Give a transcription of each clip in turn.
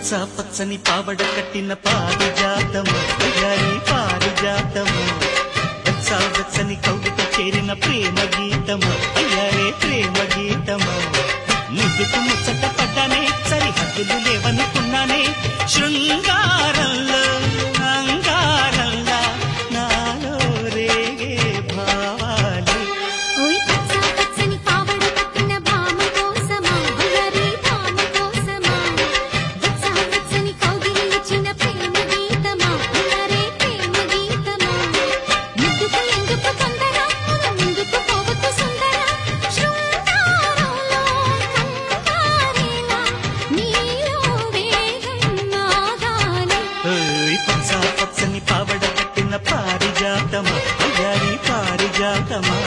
పచ్చ పచ్చని పావడ కట్టిన పారిజాతము అయ్యారి పారిజాతము వెచ్చ వెచ్చని కౌగిట చేరిన ప్రేమ గీతము అయ్యారే ప్రేమ గీతము ముద్దుకు ముచ్చట పడ్డానే సరిహద్దులు లేవనుకున్నానే శృంగారంలో అంగారంలా నాలో రేగే భావాలే పచ్చని పావడ కట్టిన పారిజాతమా అయ్యారి పారిజాతమా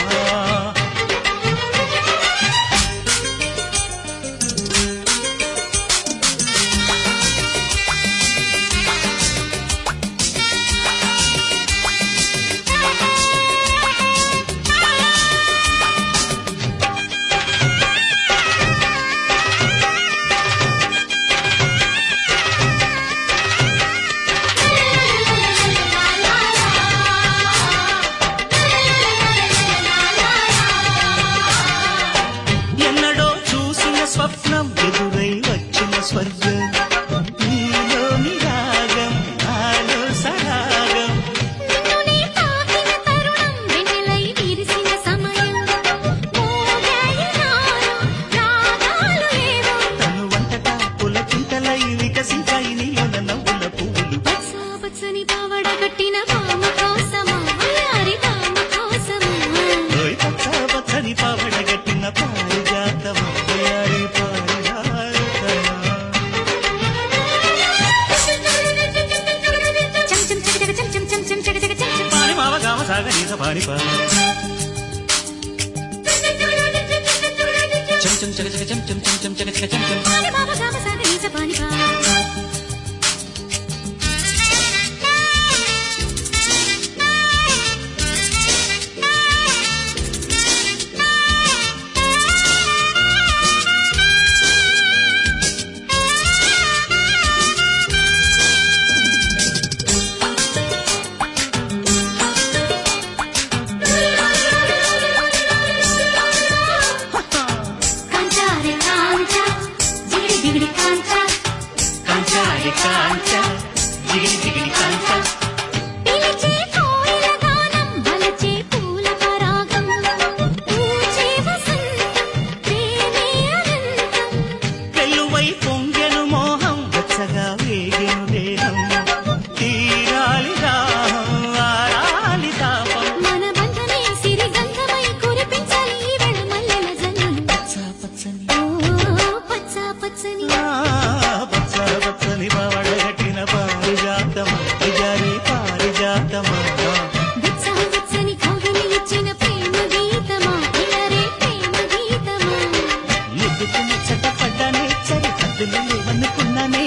స్వప్నం ఎదురై వచ్చిన స్వర్గం నీలోని రాగం నాలో సరాగం తను వంటట పులకింతలై వికసించాయి నీలోన నవ్వుల పువ్వులు పచ్చని పావడ కట్టిన భామ కోసమా అయ్యారి భామ కోసమా పచ్చ పచ్చని పావడ కట్టిన పారిజాతమా పాని చం చం చక చక చం చం చం చం చక చక చం చం పాని బాబా గామ సాగ నీస పాని పా కాంచా జిగిడి జిగిడి కాంచా పిలిచే కోయిల గానం బలచే పూల పరాగం పూచే వసంతం ప్రేమే అనంతం వెల్లువై పొంగెను మోహం వెచ్చగా వేగెను దేహం తీరాలి దాహం ఆరాలి తాపం మన బంధమే సిరిగంధమై కురిపించాలి ఈ వేళ మల్లెల జల్లులు పచ్చ పచ్చని పచ్చ పచ్చని పచ్చ పచ్చని పావడ కట్టిన పారిజాతమా అయ్యారి పారిజాతమా వెచ్చ వెచ్చని కౌగిలి ఇచ్చిన ప్రేమ గీతమా అయ్యారే ప్రేమ గీతమా ముద్దుకు ముచ్చట పడ్డానే సరిహద్దులు లేవనుకున్నానే